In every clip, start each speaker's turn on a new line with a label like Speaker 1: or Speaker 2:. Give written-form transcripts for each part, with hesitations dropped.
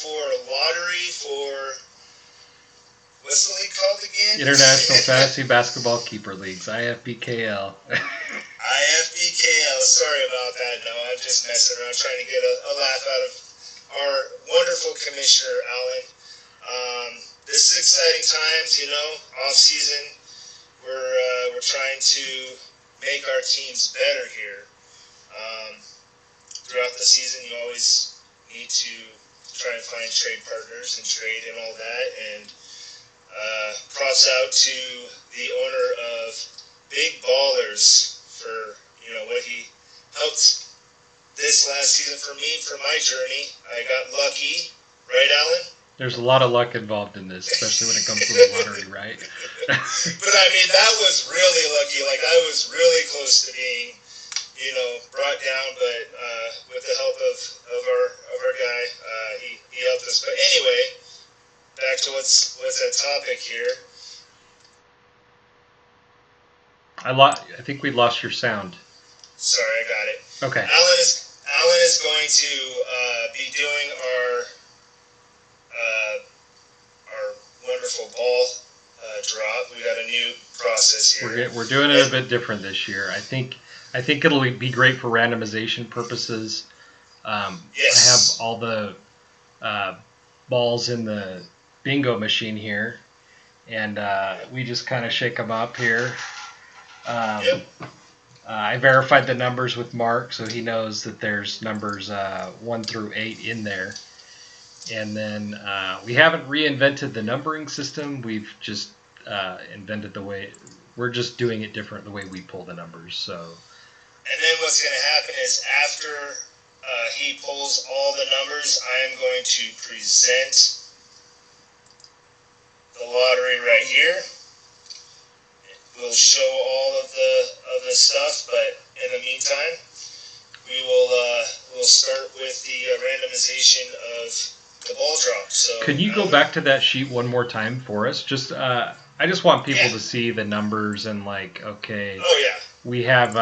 Speaker 1: for a lottery for, what's the league called again?
Speaker 2: International Fantasy Basketball Keeper Leagues, IFBKL.
Speaker 1: IFBKL, sorry about that. No, I'm just messing around trying to get a laugh out of our wonderful commissioner, Alan. This is exciting times, off season. We're trying to make our teams better here. Throughout the season, you always need to try and find trade partners and trade and all that. And props out to the owner of Big Ballers for what he helped this last season for me for my journey. I got lucky, right, Alan?
Speaker 2: There's a lot of luck involved in this, especially when it comes to the lottery, right?
Speaker 1: But I mean, that was really lucky. Like, I was really close to being brought down, but with the help of our guy, he helped us. But anyway, back to what's that topic here.
Speaker 2: I think we lost your sound.
Speaker 1: Sorry, I got it.
Speaker 2: Okay.
Speaker 1: Alan is going to be doing our wonderful ball drop. We got a new process here.
Speaker 2: We're doing it a bit different this year. I think it'll be great for randomization purposes.
Speaker 1: Yes.
Speaker 2: I have all the balls in the bingo machine here, and we just kind of shake them up here.
Speaker 1: Yep.
Speaker 2: I verified the numbers with Mark, so he knows that there's numbers 1 through 8 in there. And then we haven't reinvented the numbering system. We've just invented the way. We're just doing it different the way we pull the numbers. So.
Speaker 1: And then what's going to happen is after he pulls all the numbers, I am going to present the lottery right here. We'll show all of the stuff, but in the meantime, we'll start with the randomization of the ball drop. So
Speaker 2: could you go back to that sheet one more time for us? Just I just want people to see the numbers and okay.
Speaker 1: Oh yeah.
Speaker 2: We have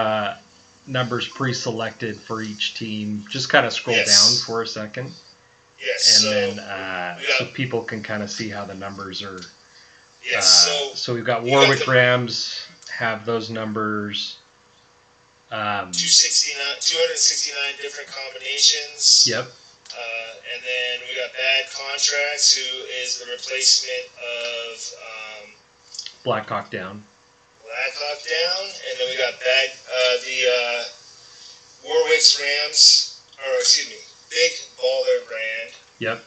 Speaker 2: numbers pre-selected for each team. Just kind of scroll down for a second.
Speaker 1: Yes.
Speaker 2: And then so people can kind of see how the numbers are.
Speaker 1: Yes.
Speaker 2: So we've got Warwick Rams have those numbers.
Speaker 1: 269 different combinations.
Speaker 2: Yep.
Speaker 1: And then we got Bad Contracts, who is the replacement of
Speaker 2: Blackhawk Down.
Speaker 1: And then we got the Warwick's Rams, Big Baller brand.
Speaker 2: Yep.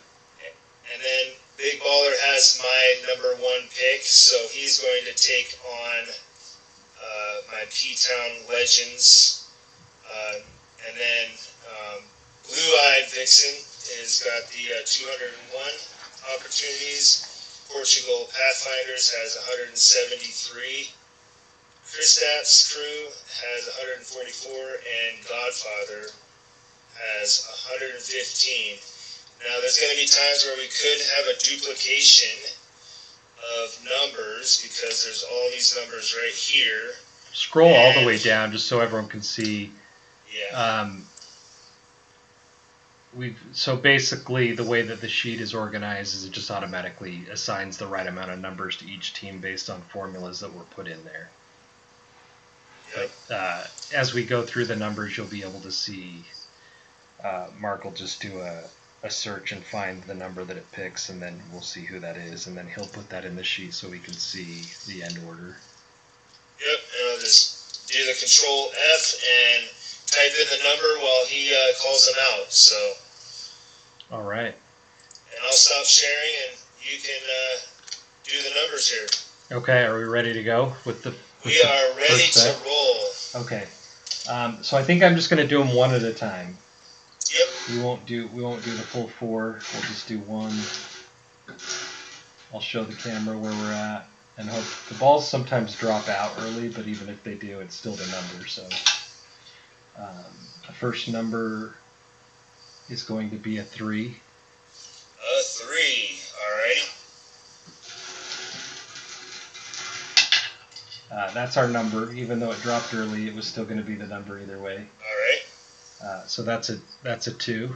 Speaker 1: And then Big Baller has my number 1 pick, so he's going to take on my P-Town Legends. And then Blue-Eyed Vixen has got the 201 opportunities. Portugal Pathfinders has 173. Kristaps Crew has 144, and Godfather has 115. Now, there's going to be times where we could have a duplication of numbers because there's all these numbers right here.
Speaker 2: Scroll all the way down just so everyone can see.
Speaker 1: Yeah.
Speaker 2: So basically, the way that the sheet is organized is it just automatically assigns the right amount of numbers to each team based on formulas that were put in there.
Speaker 1: Yep.
Speaker 2: But as we go through the numbers, you'll be able to see. Mark will just do a search and find the number that it picks, and then we'll see who that is, and then he'll put that in the sheet so we can see the end order.
Speaker 1: Yep, and I'll just do the Control F and type in the number while he calls them out. So.
Speaker 2: All right.
Speaker 1: And I'll stop sharing, and you can do the numbers here.
Speaker 2: Okay, are we ready to go with the?
Speaker 1: We are ready to roll.
Speaker 2: Okay. So I think I'm just going to do them one at a time.
Speaker 1: Yep.
Speaker 2: We won't do the full 4. We'll just do one. I'll show the camera where we're at, and hope the balls sometimes drop out early, but even if they do, it's still the number. So the first number is going to be a 3.
Speaker 1: A 3. Alrighty.
Speaker 2: That's our number. Even though it dropped early, it was still going to be the number either way.
Speaker 1: All right.
Speaker 2: So that's a 2.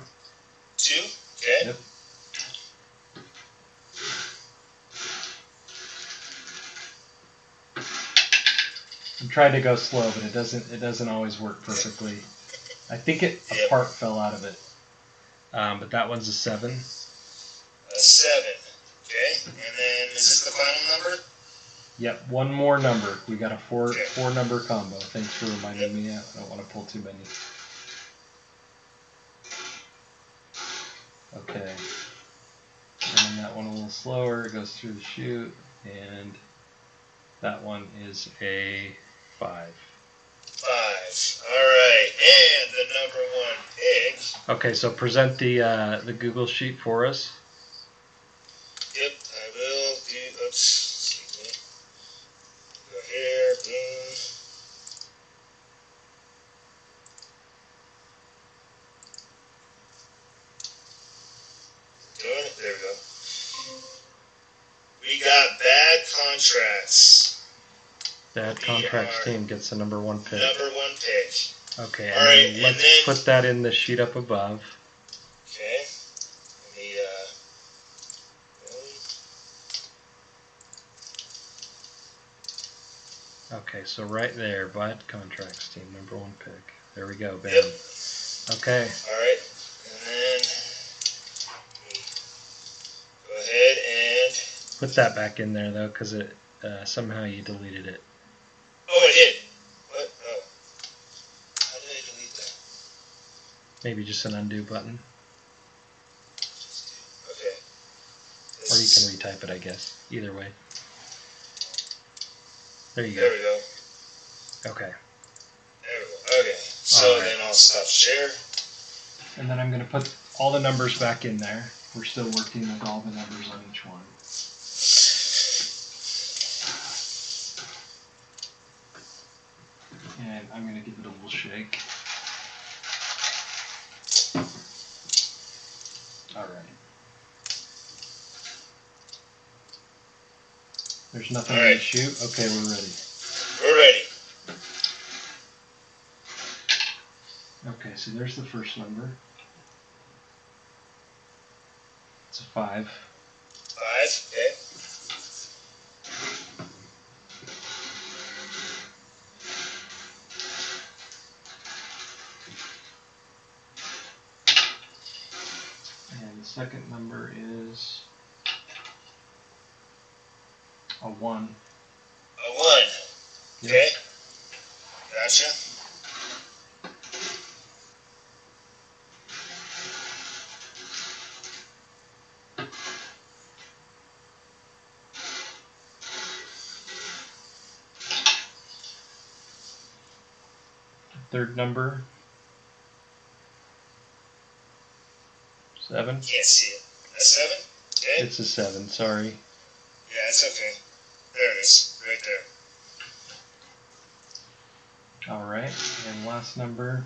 Speaker 1: 2. Okay.
Speaker 2: Yep. I'm trying to go slow, but it doesn't always work perfectly. I think a part fell out of it. But that one's a 7.
Speaker 1: A 7. Okay. And then is this the final number?
Speaker 2: Yep, one more number. We got a four number combo. Thanks for reminding me. I don't want to pull too many. Okay. And that one a little slower. It goes through the chute. And that one is a 5.
Speaker 1: 5. All right. And the number 1 pick.
Speaker 2: Okay, so present the Google sheet for us.
Speaker 1: Yep, I will do. Oops. Excuse me. Go here. Boom. Doing it. There we go. We got bad contracts.
Speaker 2: Bad contracts team gets the number 1 pick.
Speaker 1: Number 1 pick.
Speaker 2: Okay,
Speaker 1: all right, and
Speaker 2: let's
Speaker 1: then,
Speaker 2: put that in the sheet up above.
Speaker 1: Okay. Let me,
Speaker 2: Okay, so right there, bad contracts team, number 1 pick. There we go, bam.
Speaker 1: Yep.
Speaker 2: Okay.
Speaker 1: All right, and then go ahead and
Speaker 2: put that back in there though, because it somehow you deleted it.
Speaker 1: Oh, I did. What? Oh, how did I delete that?
Speaker 2: Maybe just an undo button.
Speaker 1: Okay.
Speaker 2: Or you can retype it, I guess. Either way. There you go.
Speaker 1: There we go.
Speaker 2: Okay.
Speaker 1: There we go. Okay. So then I'll stop share.
Speaker 2: And then I'm going to put all the numbers back in there. We're still working with all the numbers on each one. And I'm going to give it a little shake. All right. There's nothing in the chute? Okay, we're ready.
Speaker 1: We're ready.
Speaker 2: Okay, so there's the first number. It's a 5.
Speaker 1: 5, okay.
Speaker 2: And the second number is a 1.
Speaker 1: A 1. Okay. Yep. Gotcha.
Speaker 2: Third number, 7.
Speaker 1: Can't see it. A 7? Okay.
Speaker 2: It's a 7, sorry.
Speaker 1: Yeah, it's okay. There it is, right there.
Speaker 2: All right, and last number.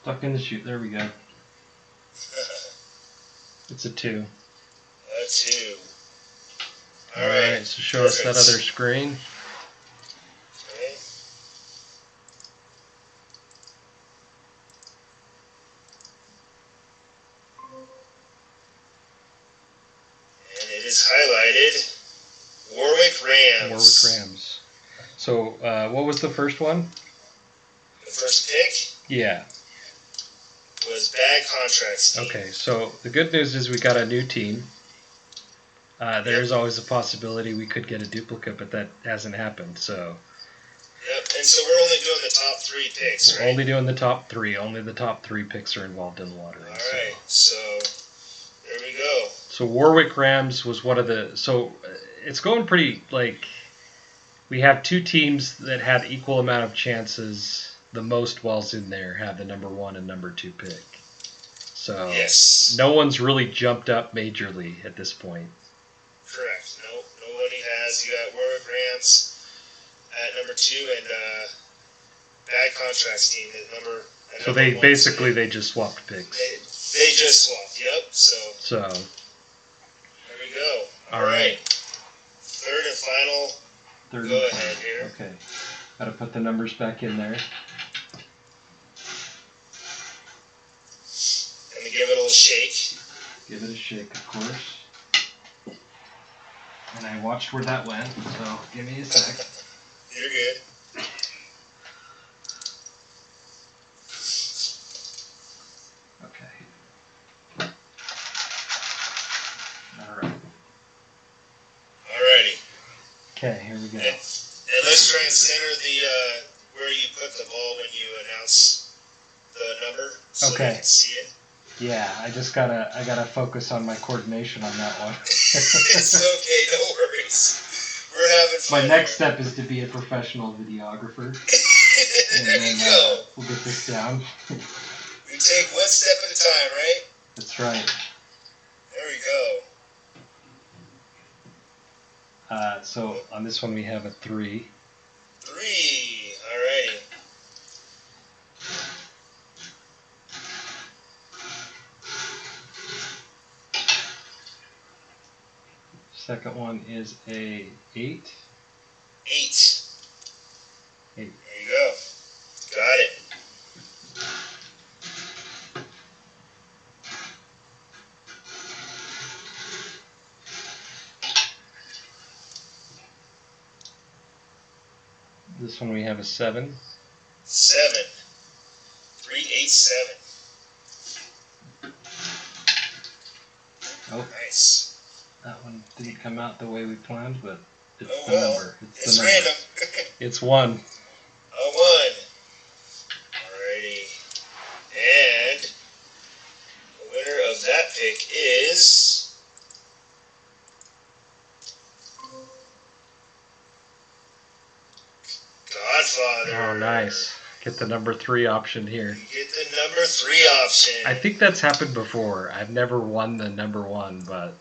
Speaker 2: Stuck in the chute, there we go. It's a 2.
Speaker 1: A 2.
Speaker 2: All right, so show us that other screen.
Speaker 1: Okay. And it is highlighted Warwick Rams.
Speaker 2: Warwick Rams. So what was the first one?
Speaker 1: The first pick?
Speaker 2: Yeah.
Speaker 1: Was bad contracts team.
Speaker 2: Okay, so the good news is we got a new team. There is always a possibility we could get a duplicate, but that hasn't happened. So.
Speaker 1: Yep, and so we're only doing the top 3 picks, right?
Speaker 2: Only doing the top 3. Only the top 3 picks are involved in the lottery.
Speaker 1: All right, so there we go.
Speaker 2: So Warwick Rams was one of the. So it's going pretty like. We have 2 teams that had equal amount of chances. The most wells in there have the number 1 and number 2 pick. So no one's really jumped up majorly at this point.
Speaker 1: Correct. No, nobody has. You got Warwick Rams at number 2 and bad contracts team at number.
Speaker 2: So they basically they just swapped picks.
Speaker 1: They just swapped. Yep. So. There we go. All right. Third and final. Go ahead here.
Speaker 2: Okay. Got to put the numbers back in there.
Speaker 1: shake.
Speaker 2: Give it a shake, of course. And I watched where that went, so give me a sec.
Speaker 1: You're good.
Speaker 2: Okay. Alright.
Speaker 1: Alrighty.
Speaker 2: Okay, here we go.
Speaker 1: And let's try and center the where you put the ball when you announce the number, so
Speaker 2: Okay.
Speaker 1: they can see it.
Speaker 2: Yeah, I gotta focus on my coordination on that one.
Speaker 1: It's okay, no worries. We're having fun.
Speaker 2: My next step is to be a professional videographer. And
Speaker 1: there
Speaker 2: then
Speaker 1: you go.
Speaker 2: we'll get this down.
Speaker 1: We take one step at a time, right?
Speaker 2: That's right.
Speaker 1: There we go.
Speaker 2: So on this one we have a 3.
Speaker 1: 3. Alrighty.
Speaker 2: Second one is a 8.
Speaker 1: 8.
Speaker 2: 8.
Speaker 1: There you go. Got it.
Speaker 2: This one we have a 7.
Speaker 1: 7. 3, 8, 7.
Speaker 2: Oh,
Speaker 1: Nice.
Speaker 2: that one didn't come out the way we planned, but it's
Speaker 1: Oh
Speaker 2: the
Speaker 1: well.
Speaker 2: number.
Speaker 1: It's
Speaker 2: the number.
Speaker 1: random.
Speaker 2: It's 1.
Speaker 1: A 1. Alrighty. And the winner of that pick is Godfather.
Speaker 2: Oh, nice. Get the number 3 option here.
Speaker 1: You get the number 3 option.
Speaker 2: I think that's happened before. I've never won the number 1, but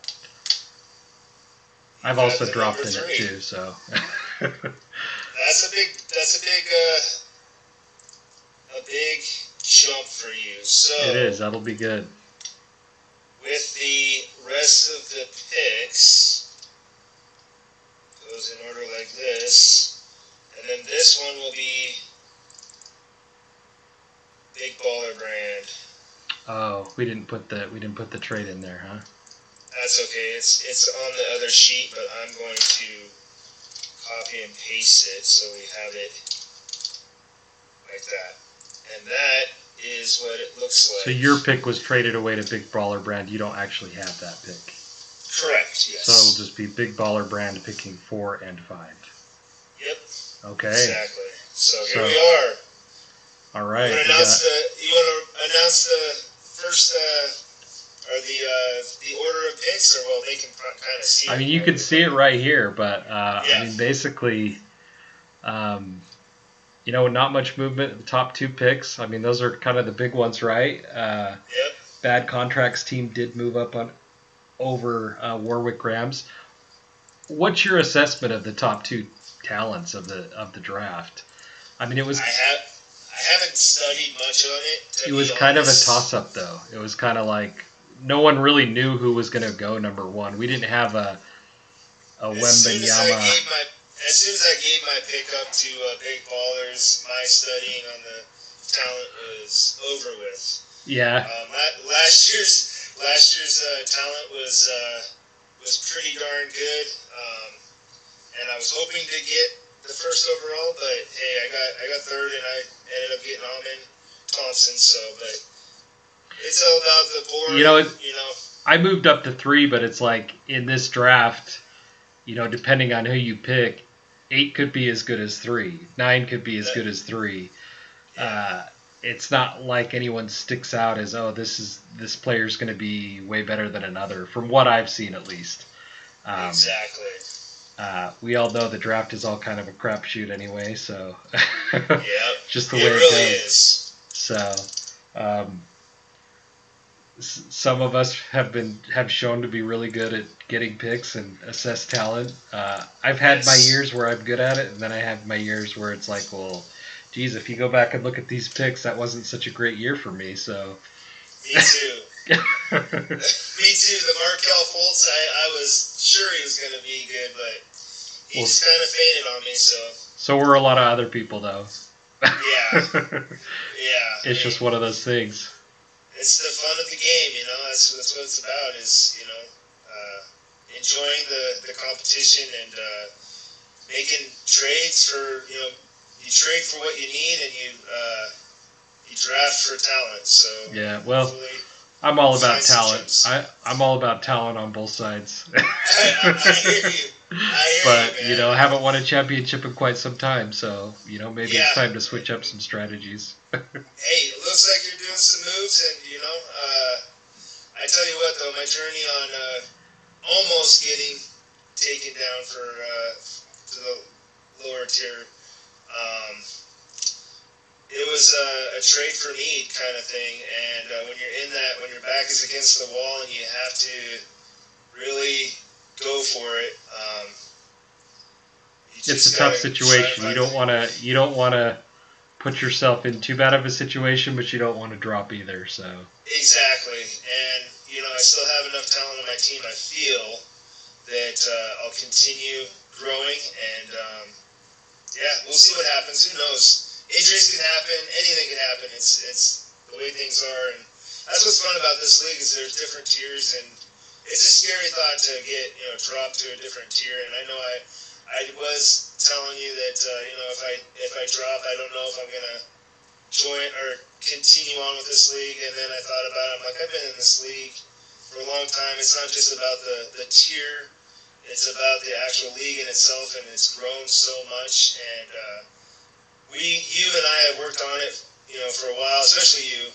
Speaker 2: I've also dropped in it too. So
Speaker 1: That's a big jump for you. So
Speaker 2: it is. That'll be good.
Speaker 1: with the rest of the picks, goes in order like this, and then this one will be Big Baller Brand.
Speaker 2: Oh, we didn't put the trade in there, huh?
Speaker 1: That's okay. It's on the other sheet, but I'm going to copy and paste it so we have it like that. And that is what it looks like.
Speaker 2: So your pick was traded away to Big Baller Brand. You don't actually have that pick.
Speaker 1: Correct. Yes.
Speaker 2: So it'll just be Big Baller Brand picking 4 and 5.
Speaker 1: Yep.
Speaker 2: Okay.
Speaker 1: Exactly. So here we are.
Speaker 2: All right.
Speaker 1: You want to announce the first or the order of picks, or well, they can kind of see.
Speaker 2: I mean, you can see it right here, but
Speaker 1: yeah.
Speaker 2: I mean, basically, not much movement at the top 2 picks. I mean, those are kind of the big ones, right?
Speaker 1: Yep.
Speaker 2: Bad Contracts team did move up over Warwick Rams. What's your assessment of the top 2 talents of the draft? I mean, it was.
Speaker 1: I haven't studied much on it.
Speaker 2: It was kind of a toss-up, though. It was kind of like no one really knew who was going to go number 1. We didn't have a Wembenyama.
Speaker 1: As soon as I gave my pick up to Big Ballers, my studying on the talent was over with.
Speaker 2: Yeah.
Speaker 1: Last year's talent was pretty darn good, and I was hoping to get the first overall, but hey, I got third, and I ended up getting Almond Thompson. So, but it's all about the board.
Speaker 2: I moved up to 3, but it's like in this draft, depending on who you pick, 8 could be as good as 3, 9 could be as good as 3.
Speaker 1: Yeah.
Speaker 2: It's not like anyone sticks out as this player's going to be way better than another, from what I've seen at least.
Speaker 1: Exactly.
Speaker 2: We all know the draft is all kind of a crapshoot anyway, so
Speaker 1: yeah,
Speaker 2: just the way
Speaker 1: it really
Speaker 2: goes.
Speaker 1: is.
Speaker 2: So, some of us have shown to be really good at getting picks and assess talent. I've had my years where I'm good at it, and then I have my years where it's like, well, geez, if you go back and look at these picks, that wasn't such a great year for me. So.
Speaker 1: Me too. Me too. The Markel Fultz, I was sure he was going to be good, but he just kind of faded on me.
Speaker 2: So were a lot of other people, though.
Speaker 1: Yeah. Yeah.
Speaker 2: It's just one of those things.
Speaker 1: it's the fun of the game. That's what it's about. Is enjoying the competition and making trades for you trade for what you need and you draft for talent. So
Speaker 2: yeah, well, I'm all about talent. I'm all about talent on both sides.
Speaker 1: I hear you.
Speaker 2: But
Speaker 1: you, man.
Speaker 2: haven't won a championship in quite some time, so maybe it's time to switch up some strategies.
Speaker 1: Hey, it looks like you're doing some moves, and I tell you what though, my journey on almost getting taken down to the lower tier. It was a trade for need kind of thing, and when you're in that, when your back is against the wall and you have to really go for it,
Speaker 2: it's a tough situation. You don't want to put yourself in too bad of a situation, but you don't want to drop either. So
Speaker 1: exactly, and I still have enough talent on my team. I feel that I'll continue growing, and we'll see what happens. Who knows? Injuries can happen. Anything can happen. It's the way things are, and that's what's fun about this league is there's different tiers, and it's a scary thought to get dropped to a different tier. And I know I was telling you that if I drop, I don't know if I'm gonna join or continue on with this league. And then I thought about it. I'm like, I've been in this league for a long time. It's not just about the tier. It's about the actual league in itself, and it's grown so much. And you and I have worked on it, for a while, especially you.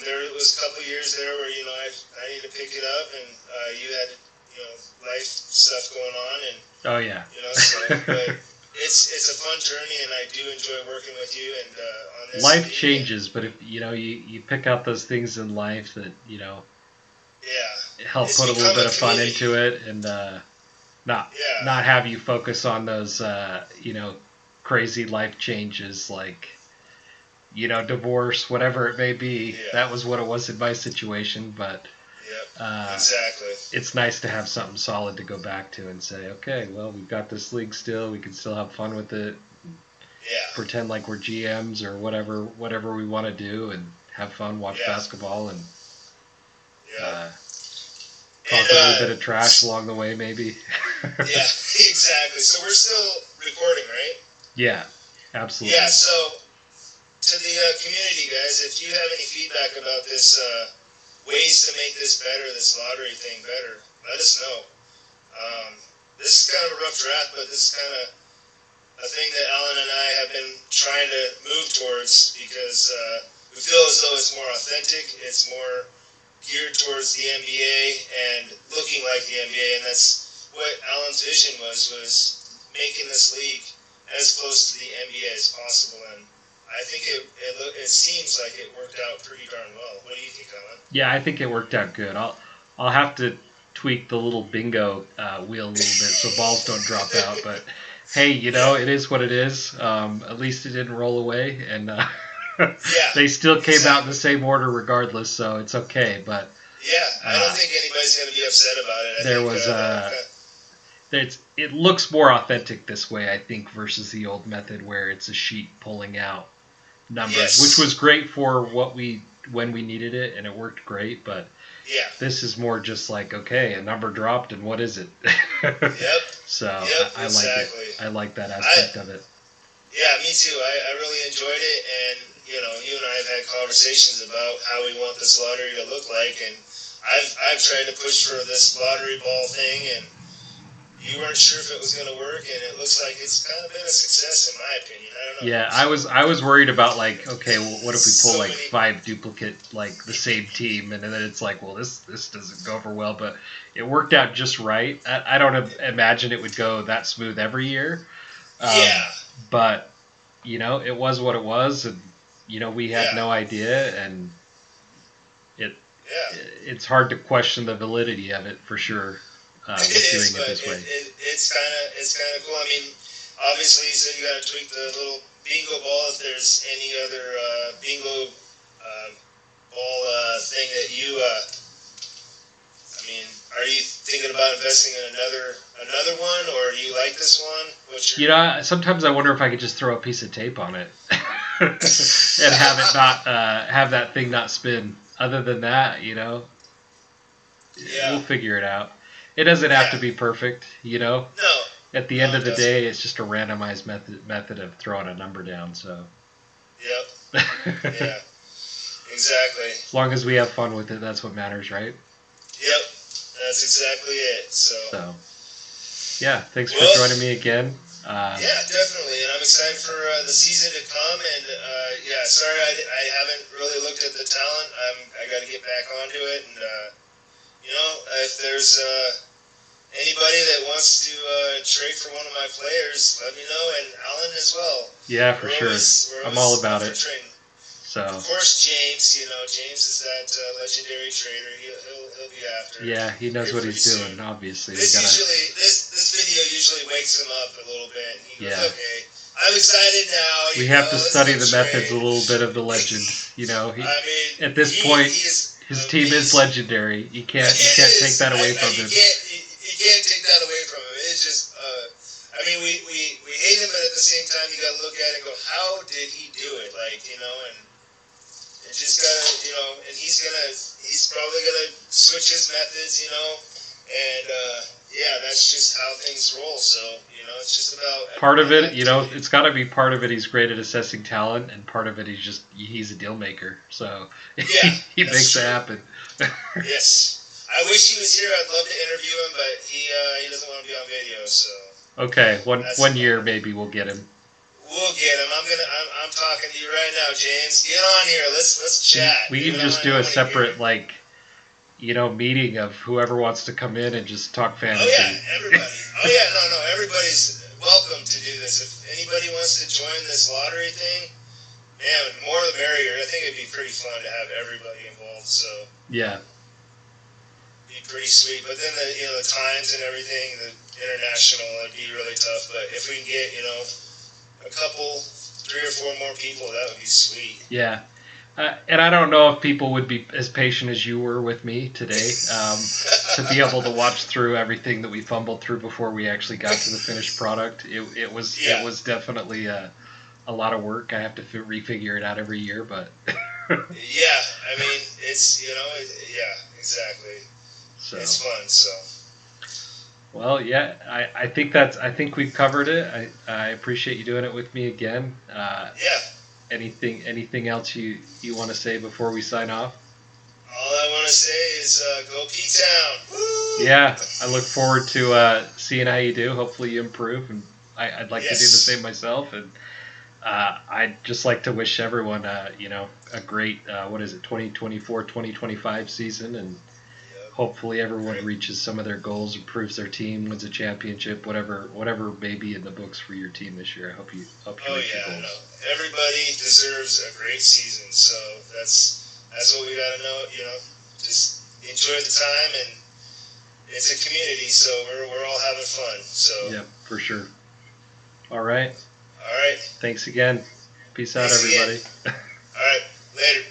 Speaker 1: There was a couple of years there where I need to pick it up, and you had life stuff going on, and
Speaker 2: oh yeah,
Speaker 1: but it's a fun journey, and I do enjoy working with you. And on this
Speaker 2: life changes, but if you pick out those things in life that help put a little bit of fun into it, and not have you focus on those crazy life changes like divorce, whatever it may be. That was what it was in my situation, but
Speaker 1: exactly.
Speaker 2: It's nice to have something solid to go back to and say, okay, well, we've got this league still. We can still have fun with it. Pretend like we're GMs or whatever we want to do, and have fun, watch basketball, and talk a little bit of trash along the way, maybe.
Speaker 1: Exactly. So we're still recording, right?
Speaker 2: Yeah, absolutely.
Speaker 1: Yeah, so to the community, guys, if you have any feedback about this, ways to make this better, this lottery thing better, let us know. This is kind of a rough draft, but this is kind of a thing that Alan and I have been trying to move towards because we feel as though it's more authentic, it's more geared towards the NBA and looking like the NBA, and that's what Alan's vision was making this league as close to the NBA as possible, and I think it seems like it worked out pretty darn well. What do you think, Alan?
Speaker 2: Yeah, I think it worked out good. I'll have to tweak the little bingo wheel a little bit so balls don't drop out, but hey, it is what it is. At least it didn't roll away, and they still came out in the same order regardless, so it's okay. But
Speaker 1: I don't think anybody's going to be upset about it.
Speaker 2: It looks more authentic this way, I think, versus the old method where it's a sheet pulling out numbers, which was great for when we needed it, and it worked great. But this is more just like, okay, a number dropped, and what is it? So I like it. I like that aspect of it.
Speaker 1: Yeah, me too. I really enjoyed it, and you and I have had conversations about how we want this lottery to look like, and I've tried to push for this lottery ball thing, and you weren't sure if it was going to work, and it looks like it's kind of been a success in my opinion. I don't know.
Speaker 2: Yeah, I was worried about like, okay, well, what if we pull 5 duplicate like the same team, and then it's like, well, this doesn't go over well, but it worked out just right. I don't imagine it would go that smooth every year. But it was what it was, and we had no idea, and it's hard to question the validity of it for sure.
Speaker 1: Doing it this way. It's kind of cool. I mean, obviously, you said you got to tweak the little bingo ball. If there's any other bingo ball thing that you, are you thinking about investing in another one, or do you like this one?
Speaker 2: Sometimes I wonder if I could just throw a piece of tape on it and have it not have that thing not spin. other than that,
Speaker 1: Yeah.
Speaker 2: we'll figure it out. It doesn't have to
Speaker 1: Yeah.
Speaker 2: be perfect,
Speaker 1: No.
Speaker 2: At the
Speaker 1: No,
Speaker 2: end
Speaker 1: it
Speaker 2: of the
Speaker 1: doesn't.
Speaker 2: day, it's just a randomized method of throwing a number down. So,
Speaker 1: Yep. Yeah. Exactly.
Speaker 2: as long as we have fun with it, that's what matters, right?
Speaker 1: Yep. That's exactly it.
Speaker 2: So, yeah, thanks for
Speaker 1: Well,
Speaker 2: joining me again.
Speaker 1: yeah, definitely, and I'm excited for the season to come. And yeah, sorry I haven't really looked at the talent. I got to get back onto it, and if there's anybody that wants to trade for one of my players, let me know, and Alan as well.
Speaker 2: Yeah, for sure. I'm all about it.
Speaker 1: Trading.
Speaker 2: So.
Speaker 1: Of course, James. James is that legendary trader. He'll be after.
Speaker 2: Yeah, he knows what he's doing.
Speaker 1: Soon.
Speaker 2: Obviously,
Speaker 1: This video usually wakes him up a little bit. And he goes, okay, I'm excited now.
Speaker 2: We have to study the methods, a little bit of the legend. At this point, his team is legendary. You can't take that away from him.
Speaker 1: You can't take that away from him. It's just, we hate him, but at the same time, you got to look at it and go, how did he do it? And it just gotta, and he's probably gonna switch his methods, and yeah, that's just how things roll. So, it's just about
Speaker 2: part of it, it's got to be part of it. He's great at assessing talent, and part of it, he's a deal maker. So
Speaker 1: yeah,
Speaker 2: he makes it happen.
Speaker 1: Yes, I wish he was here. I'd love to interview him, but he doesn't want to be on video. So
Speaker 2: okay, one year maybe we'll get him.
Speaker 1: We'll get him. I'm talking to you right now, James. Get on here. Let's chat.
Speaker 2: We can just do a separate meeting of whoever wants to come in and just talk fantasy.
Speaker 1: Oh yeah, everybody. No, everybody's welcome to do this. If anybody wants to join this lottery thing, man, more the merrier. I think it'd be pretty fun to have everybody involved. So
Speaker 2: yeah,
Speaker 1: be pretty sweet. But then the times and everything, the international, it'd be really tough. But if we can get a couple, 3 or 4 more people, that would be sweet.
Speaker 2: Yeah. And I don't know if people would be as patient as you were with me today to be able to watch through everything that we fumbled through before we actually got to the finished product. It was definitely a lot of work. I have to refigure it out every year, but
Speaker 1: yeah, it's yeah, exactly. So it's fun. So.
Speaker 2: Well, yeah, I think we've covered it. I appreciate you doing it with me again.
Speaker 1: Yeah.
Speaker 2: Anything else you want to say before we sign off?
Speaker 1: All I want to say is go P-Town. Woo!
Speaker 2: Yeah, I look forward to seeing how you do. Hopefully you improve, and I'd like to do the same myself. And I'd just like to wish everyone a great 2024-2025 season, and hopefully everyone reaches some of their goals, improves their team, wins a championship, whatever may be in the books for your team this year. I hope you reach your goals.
Speaker 1: No. Everybody deserves a great season, so that's what we gotta know. Just enjoy the time, and it's a community, so we're all having fun. So
Speaker 2: yeah, for sure. All right.
Speaker 1: All right.
Speaker 2: Thanks again. Peace out, everybody.
Speaker 1: All right. Later.